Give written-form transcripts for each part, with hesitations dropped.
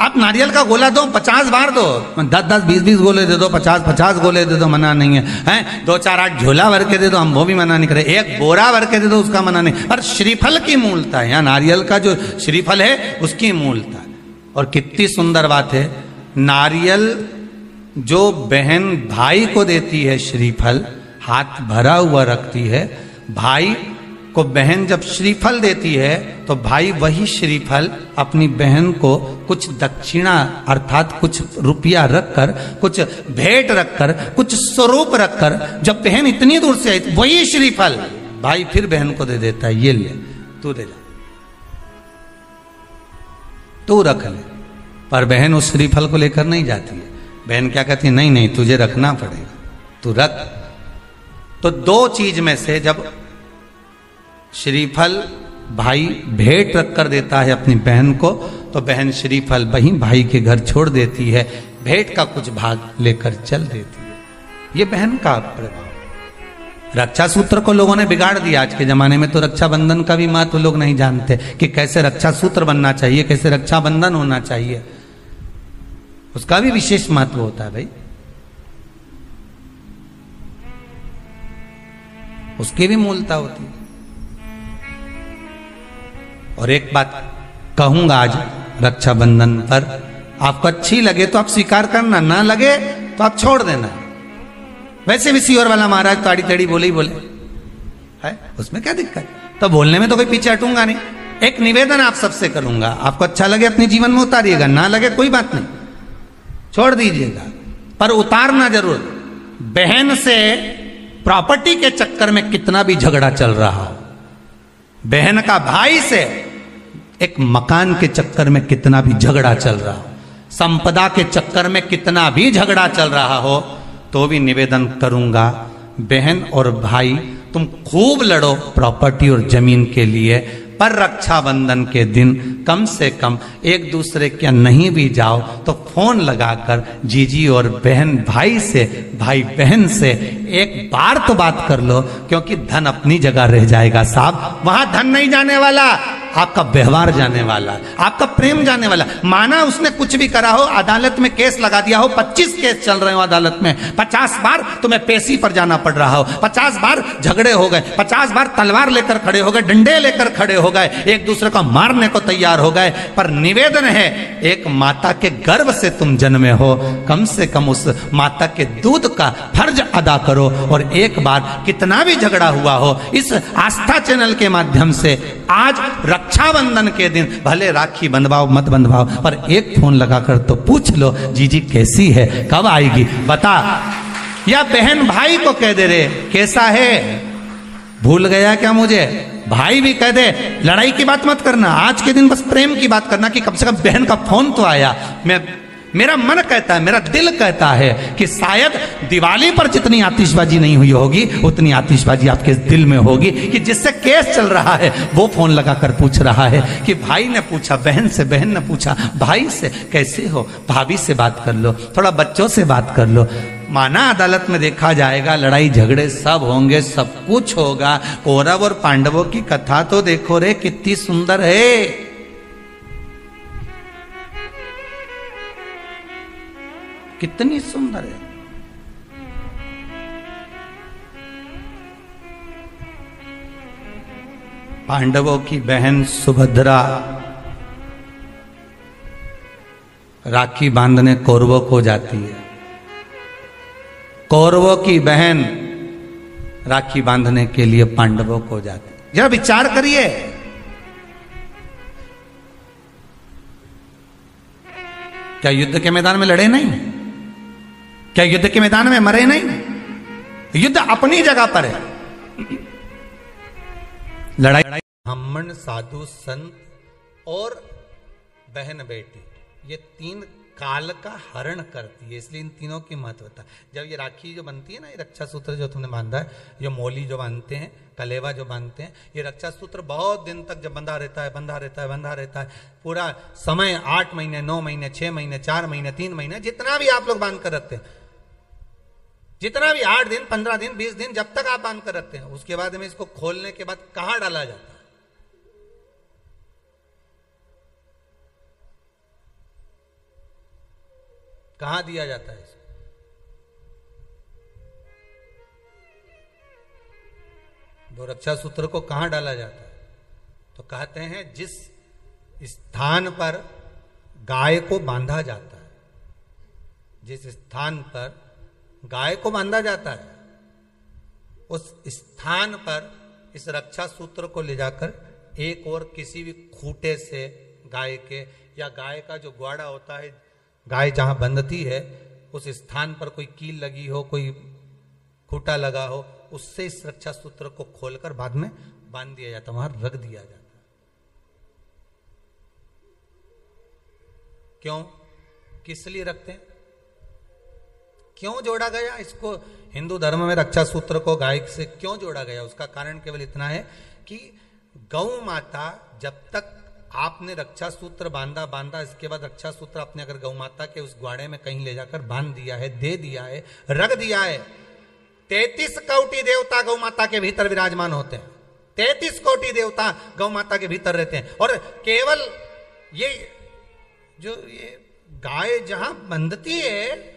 आप नारियल का गोला दो 50 बार दो, 10-10, 20-20 गोले दे दो, 50-50 गोले दे दो, मना नहीं है, हैं 2-4-8 झोला भर के दे दो, हम वो भी मना नहीं करे, एक बोरा भर के दे दो, उसका मना नहीं। पर श्रीफल की मूलता है, यहाँ नारियल का जो श्रीफल है उसकी मूलता है। और कितनी सुंदर बात है, नारियल जो बहन भाई को देती है श्रीफल, हाथ भरा हुआ रखती है, भाई को बहन जब श्रीफल देती है तो भाई वही श्रीफल अपनी बहन को कुछ दक्षिणा अर्थात कुछ रुपया रखकर, कुछ भेंट रखकर, कुछ स्वरूप रखकर, जब बहन इतनी दूर से आई वही श्रीफल भाई फिर बहन को दे देता है, ये ले तू दे जा, तू रख ले। पर बहन उस श्रीफल को लेकर नहीं जाती है, बहन क्या कहती है, नहीं नहीं तुझे रखना पड़ेगा, तू रख। तो दो चीज में से जब श्रीफल भाई भेंट रख कर देता है अपनी बहन को, तो बहन श्रीफल वही भाई के घर छोड़ देती है, भेंट का कुछ भाग लेकर चल देती है। ये बहन का प्रभाव। रक्षा सूत्र को लोगों ने बिगाड़ दिया आज के जमाने में, तो रक्षाबंधन का भी महत्व लोग नहीं जानते कि कैसे रक्षा सूत्र बनना चाहिए, कैसे रक्षाबंधन होना चाहिए, उसका भी विशेष महत्व होता है भाई, उसकी भी मूलता होती है। और एक बात कहूंगा आज रक्षाबंधन पर, आपको अच्छी लगे तो आप स्वीकार करना, ना लगे तो आप छोड़ देना। वैसे भी सीहोर वाला महाराज ताड़ी टेढ़ी बोले ही बोले है, उसमें क्या दिक्कत, तो बोलने में तो कोई पीछे हटूंगा नहीं। एक निवेदन आप सबसे करूंगा, आपको अच्छा लगे अपने जीवन में उतारिएगा, ना लगे कोई बात नहीं, छोड़ दीजिएगा, पर उतारना जरूर। बहन से प्रॉपर्टी के चक्कर में कितना भी झगड़ा चल रहा हो, बहन का भाई से एक मकान के चक्कर में कितना भी झगड़ा चल रहा हो, संपदा के चक्कर में कितना भी झगड़ा चल रहा हो, तो भी निवेदन करूंगा, बहन और भाई तुम खूब लड़ो प्रॉपर्टी और जमीन के लिए, पर रक्षाबंधन के दिन कम से कम एक दूसरे के नहीं भी जाओ तो फोन लगाकर जीजी और बहन भाई से, भाई बहन से एक बार तो बात कर लो, क्योंकि धन अपनी जगह रह जाएगा साहब, वहां धन नहीं जाने वाला, आपका व्यवहार जाने वाला, आपका प्रेम जाने वाला। माना उसने कुछ भी करा हो, अदालत में केस लगा दिया हो, 25 केस चल रहे हो अदालत में, 50 बार तुम्हें पेशी पर जाना पड़ रहा हो, 50 बार झगड़े हो गए, 50 बार तलवार लेकर खड़े हो गए, डंडे लेकर खड़े हो गए, एक दूसरे को मारने को तैयार हो गए, पर निवेदन है, एक माता के गर्भ से तुम जन्मे हो, कम से कम उस माता के दूध का फर्ज अदा करो। और एक बार कितना भी झगड़ा हुआ हो, इस आस्था चैनल के माध्यम से आज रक्षाबंधन के दिन भले राखी बंधवाओ मत बंधवाओ, पर एक फोन लगाकर तो पूछ लो, जीजी कैसी है, कब आएगी बता, या बहन भाई को कह दे रे कैसा है, भूल गया क्या मुझे, भाई भी कह दे, लड़ाई की बात मत करना, आज के दिन बस प्रेम की बात करना कि कम से कम बहन का फोन तो आया। मेरा मन कहता है, मेरा दिल कहता है कि शायद दिवाली पर जितनी आतिशबाजी नहीं हुई होगी उतनी आतिशबाजी आपके दिल में होगी, कि जिससे केस चल रहा है वो फोन लगाकर पूछ रहा है कि भाई ने पूछा बहन से, बहन ने पूछा भाई से, कैसे हो, भाभी से बात कर लो, थोड़ा बच्चों से बात कर लो। माना अदालत में देखा जाएगा, लड़ाई झगड़े सब होंगे, सब कुछ होगा, कौरव और पांडवों की कथा तो देखो रे कितनी सुंदर है, कितनी सुंदर है। पांडवों की बहन सुभद्रा राखी बांधने कौरवों को जाती है, कौरवों की बहन राखी बांधने के लिए पांडवों को जाती है। जरा विचार करिए, क्या युद्ध के मैदान में लड़े नहीं, क्या युद्ध के मैदान में मरे नहीं, युद्ध अपनी जगह पर है। लड़ाई ब्राह्मण साधु संत और बहन बेटी, ये तीन काल का हरण करती है, इसलिए इन तीनों की महत्वता। जब ये राखी जो बनती है ना, ये रक्षा सूत्र जो तुमने बांधा है, जो मोली जो बांधते हैं, कलेवा जो बांधते हैं, ये रक्षा सूत्र बहुत दिन तक जब बंधा रहता है, बंधा रहता है, बंधा रहता है, पूरा समय 8 महीने 9 महीने 6 महीने 4 महीने 3 महीने, जितना भी आप लोग बांध कर रखते हैं, जितना भी 8 दिन 15 दिन 20 दिन जब तक आप बांध कर रखते हैं, उसके बाद में इसको खोलने के बाद कहां डाला जाता है? कहां दिया जाता है इसको? वो रक्षा सूत्र को कहां डाला जाता है? तो कहते हैं जिस स्थान पर गाय को बांधा जाता है, जिस स्थान पर गाय को बांधा जाता है, उस स्थान पर इस रक्षा सूत्र को ले जाकर एक और किसी भी खूंटे से गाय के, या गाय का जो ग्वाड़ा होता है, गाय जहां बंधती है उस स्थान पर कोई कील लगी हो, कोई खूंटा लगा हो, उससे इस रक्षा सूत्र को खोलकर बाद में बांध दिया जाता, वहां रख दिया जाता। क्यों, किस लिए रखते हैं, क्यों जोड़ा गया इसको? हिंदू धर्म में रक्षा सूत्र को गाय से क्यों जोड़ा गया? उसका कारण केवल इतना है कि गौ माता, जब तक आपने रक्षा सूत्र बांधा, इसके बाद रक्षा सूत्र आपने अगर गौ माता के उस ग्वाड़े में कहीं ले जाकर बांध दिया है, दे दिया है, रख दिया है, 33 कोटि देवता गौ माता के भीतर विराजमान होते हैं। 33 कोटि देवता गौ माता के भीतर रहते हैं। और केवल ये गाय जहां बंधती है,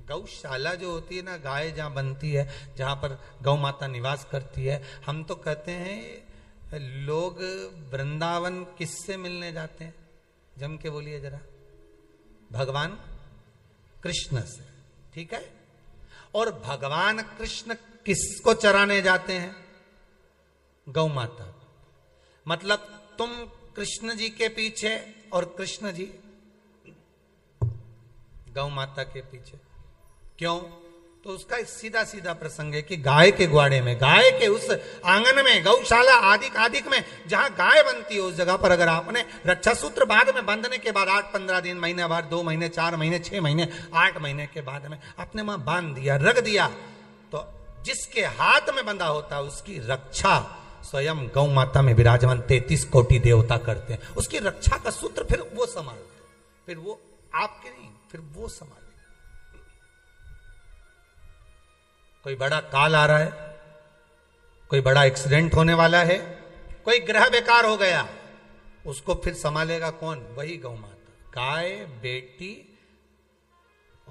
गौशाला जो होती है ना, गाय जहां बनती है, जहां पर गौ माता निवास करती है, हम तो कहते हैं लोग वृंदावन किससे मिलने जाते हैं? जम के बोलिए जरा, भगवान कृष्ण से, ठीक है? और भगवान कृष्ण किसको चराने जाते हैं? गौ माता। मतलब तुम कृष्ण जी के पीछे और कृष्ण जी गौ माता के पीछे। क्यों? तो उसका सीधा सीधा प्रसंग है कि गाय के ग्वाड़े में, गाय के उस आंगन में, गौशाला आदि में जहां गाय बनती है, उस जगह पर अगर आपने रक्षा सूत्र बाद में बंधने के बाद 8-15 दिन, महीने भर, 2 महीने, 4 महीने, 6 महीने, 8 महीने के बाद में आपने वहां बांध दिया, रख दिया, तो जिसके हाथ में बंधा होता है उसकी रक्षा स्वयं गौ माता में विराजमान 33 कोटि देवता करते हैं। उसकी रक्षा का सूत्र फिर वो संभालते, फिर वो आपके नहीं, फिर वो संभाले। कोई बड़ा काल आ रहा है, कोई बड़ा एक्सीडेंट होने वाला है, कोई ग्रह बेकार हो गया, उसको फिर संभालेगा कौन? वही गौ माता। गाय, बेटी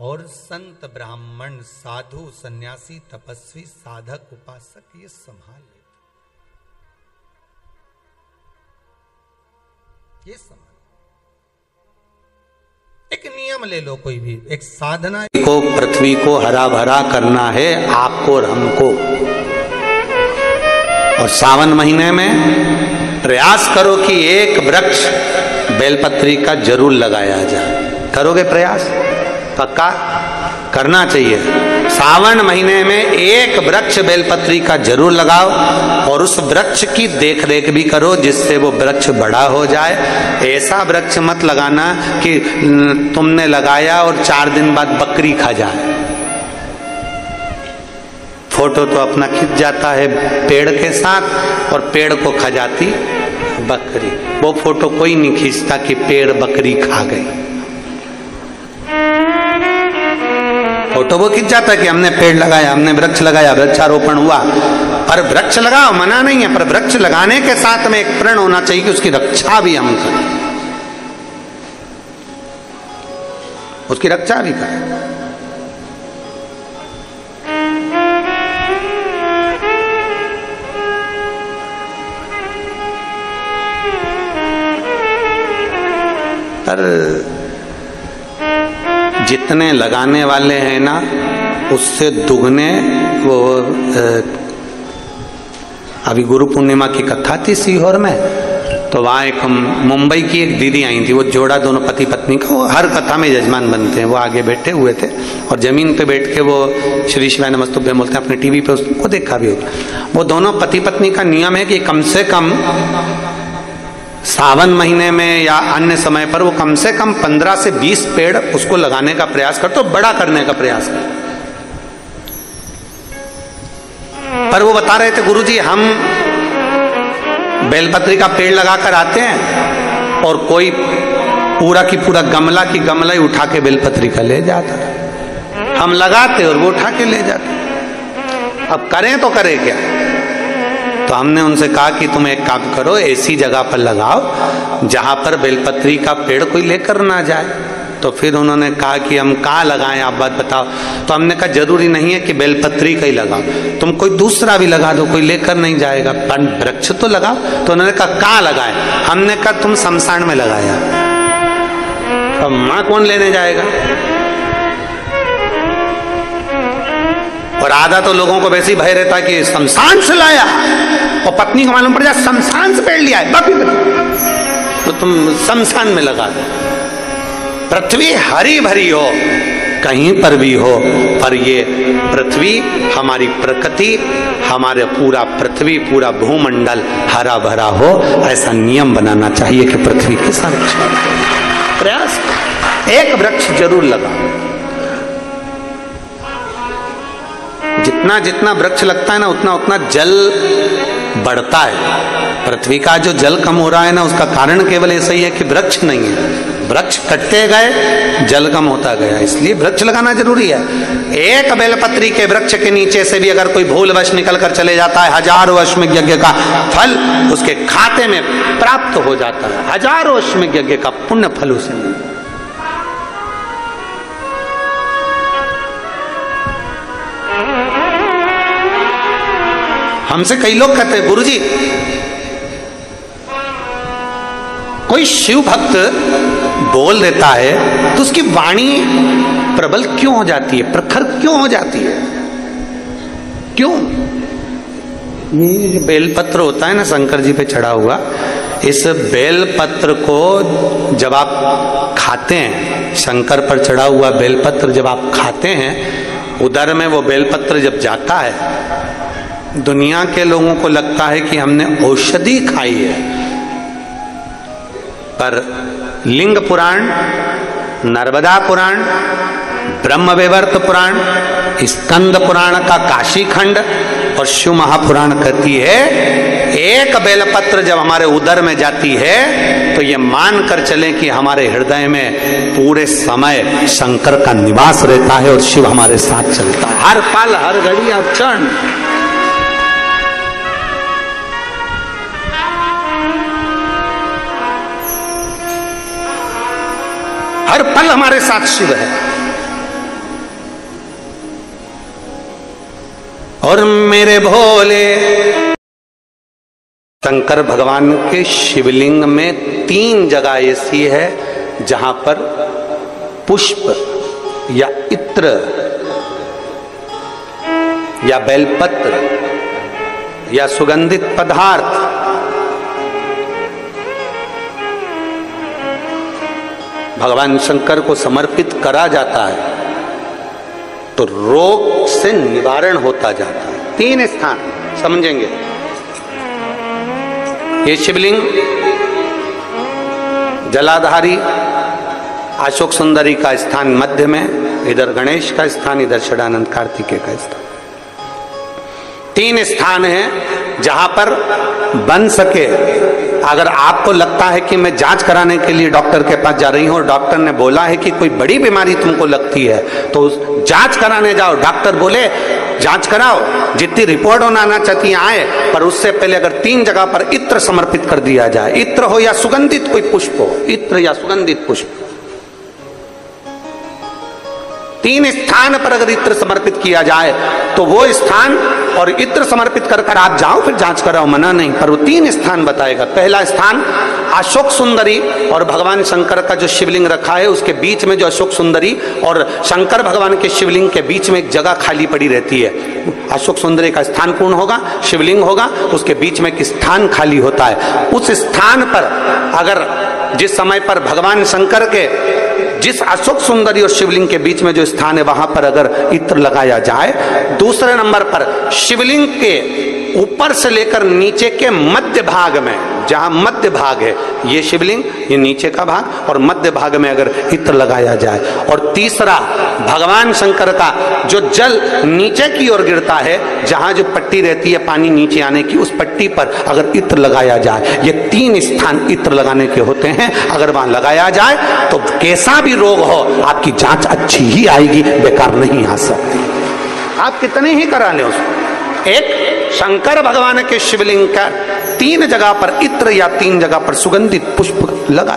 और संत, ब्राह्मण, साधु, सन्यासी, तपस्वी, साधक, उपासक ये संभाल लेते, ये संभाल। एक नियम ले लो, कोई भी एक साधना को, पृथ्वी को हरा भरा करना है आपको और हमको। और सावन महीने में प्रयास करो कि एक वृक्ष बेलपत्री का जरूर लगाया जाए। करोगे प्रयास? पक्का करना चाहिए। सावन महीने में एक वृक्ष बेलपत्री का जरूर लगाओ और उस वृक्ष की देख रेख भी करो जिससे वो वृक्ष बड़ा हो जाए। ऐसा वृक्ष मत लगाना कि तुमने लगाया और 4 दिन बाद बकरी खा जाए। फोटो तो अपना खिंच जाता है पेड़ के साथ और पेड़ को खा जाती बकरी। वो फोटो कोई नहीं खींचता कि पेड़ बकरी खा गई। फोटो वो खींच जाता है कि हमने पेड़ लगाया, हमने वृक्ष लगाया, वृक्षारोपण हुआ। पर वृक्ष लगाओ, मना नहीं है, पर वृक्ष लगाने के साथ में एक प्रण होना चाहिए कि उसकी रक्षा भी हम करें, उसकी रक्षा भी करें। पर जितने लगाने वाले हैं ना, उससे दुगने वो अभी गुरु पूर्णिमा की कथा थी सीहोर में, तो वहाँ एक मुंबई की एक दीदी आई थी। वो जोड़ा दोनों पति पत्नी का, वो हर कथा में यजमान बनते हैं। वो आगे बैठे हुए थे और जमीन पे बैठ के वो श्री शिवाय नमस्तुभ्यं बोलते हैं। अपने टीवी पे उसको देखा भी होगा। वो दोनों पति पत्नी का नियम है कि कम से कम सावन महीने में या अन्य समय पर वो कम से कम 15 से 20 पेड़ उसको लगाने का प्रयास कर, तो बड़ा करने का प्रयास कर। पर वो बता रहे थे, गुरुजी हम बेलपत्री का पेड़ लगाकर आते हैं और कोई पूरा की पूरा गमला की गमला ही उठा के बेलपत्री का ले जाता। हम लगाते और वो उठा के ले जाते। अब करें तो करें क्या? तो हमने उनसे कहा कि तुम एक काम करो, ऐसी जगह पर लगाओ जहां पर बेलपत्री का पेड़ कोई लेकर ना जाए। तो फिर उन्होंने कहा कि हम कहाँ लगाएं, आप बात बताओ। तो हमने कहा जरूरी नहीं है कि बेलपत्री का ही लगाओ, तुम कोई दूसरा भी लगा दो, कोई लेकर नहीं जाएगा, पर वृक्ष तो लगाओ। तो उन्होंने कहा कहाँ लगाएं? हमने कहा तुम शमशान में लगाया, अब माँ कौन लेने जाएगा? और आधा तो लोगों को वैसे ही भय रहता कि शमशान से लाया, और पत्नी को मालूम पड़ जाए शमशान से पेड़ लिया है, तो तुम शमशान में लगा दो। पृथ्वी हरी भरी हो कहीं पर भी हो, पर ये पृथ्वी हमारी प्रकृति, हमारे पूरा पृथ्वी, पूरा भूमंडल हरा भरा हो, ऐसा नियम बनाना चाहिए कि पृथ्वी के संरक्षण प्रयास। एक वृक्ष जरूर लगा। जितना जितना वृक्ष लगता है ना, उतना उतना जल बढ़ता है। पृथ्वी का जो जल कम हो रहा है ना, उसका कारण केवल ऐसा ही है कि वृक्ष नहीं है। वृक्ष कटते गए, जल कम होता गया, इसलिए वृक्ष लगाना जरूरी है। एक बेलपत्री के वृक्ष के नीचे से भी अगर कोई भूलवश निकल कर चले जाता है, हजारों अश्वमेध यज्ञ का फल उसके खाते में प्राप्त हो जाता है। हजारों अश्वमेध यज्ञ का पुण्य फल उसे मिलता है। हमसे कई लोग कहते हैं गुरुजी, कोई शिव भक्त बोल देता है तो उसकी वाणी प्रबल क्यों हो जाती है, प्रखर क्यों हो जाती है, क्यों? ये बेलपत्र होता है ना शंकर जी पे चढ़ा हुआ, इस बेलपत्र को जब आप खाते हैं, शंकर पर चढ़ा हुआ बेलपत्र जब आप खाते हैं, उदर में वो बेलपत्र जब जाता है, दुनिया के लोगों को लगता है कि हमने औषधि खाई है, पर लिंग पुराण, नर्मदा पुराण, ब्रह्मवैवर्त पुराण, स्कंद पुराण का काशी खंड और शिव महापुराण कहती है, एक बेलपत्र जब हमारे उदर में जाती है तो ये मान कर चलें कि हमारे हृदय में पूरे समय शंकर का निवास रहता है और शिव हमारे साथ चलता है, हर पल, हर घड़ी, हर क्षण। हर पल हमारे साथ शिव है। और मेरे भोले, शंकर भगवान के शिवलिंग में 3 जगह ऐसी है जहां पर पुष्प या इत्र या बेलपत्र या सुगंधित पदार्थ भगवान शंकर को समर्पित करा जाता है तो रोग से निवारण होता जाता है। 3 स्थान समझेंगे। ये शिवलिंग जलाधारी अशोक सुंदरी का स्थान मध्य में, इधर गणेश का स्थान, इधर षडानंद कार्तिकेय का स्थान। 3 स्थान है जहां पर बन सके। अगर आपको लगता है कि मैं जांच कराने के लिए डॉक्टर के पास जा रही हूं और डॉक्टर ने बोला है कि कोई बड़ी बीमारी तुमको लगती है तो जांच कराने जाओ, डॉक्टर बोले जांच कराओ, जितनी रिपोर्ट होना आना चाहती आए, पर उससे पहले अगर 3 जगह पर इत्र समर्पित कर दिया जाए, इत्र हो या सुगंधित कोई पुष्प हो, इत्र या सुगंधित पुष्प, 3 स्थान पर अगर इत्र समर्पित किया जाए तो वो स्थान, और इत्र समर्पित कर कर आप जाओ फिर जांच कराओ, मना नहीं, पर वो 3 स्थान बताएगा। पहला स्थान अशोक सुंदरी और भगवान शंकर का जो शिवलिंग रखा है उसके बीच में, जो अशोक सुंदरी और शंकर भगवान के शिवलिंग के बीच में एक जगह खाली पड़ी रहती है। अशोक सुंदरी का स्थान पूर्ण होगा, शिवलिंग होगा, उसके बीच में एक स्थान खाली होता है। उस स्थान पर अगर जिस समय पर भगवान शंकर के जिस अशोक सुंदरी और शिवलिंग के बीच में जो स्थान है वहां पर अगर इत्र लगाया जाए, दूसरे नंबर पर शिवलिंग के ऊपर से लेकर नीचे के मध्य भाग में, जहां मध्य भाग है ये शिवलिंग, ये नीचे का भाग, और मध्य भाग में अगर इत्र लगाया जाए, और तीसरा भगवान शंकर का जो जल नीचे की ओर गिरता है, जहां जो पट्टी रहती है पानी नीचे आने की, उस पट्टी पर अगर इत्र लगाया जाए, ये 3 स्थान इत्र लगाने के होते हैं। अगर वहां लगाया जाए तो कैसा भी रोग हो आपकी जांच अच्छी ही आएगी, बेकार नहीं आ सकती। आप कितने ही करा लें उसको। एक शंकर भगवान के शिवलिंग का 3 जगह पर इत्र या 3 जगह पर सुगंधित पुष्प लगा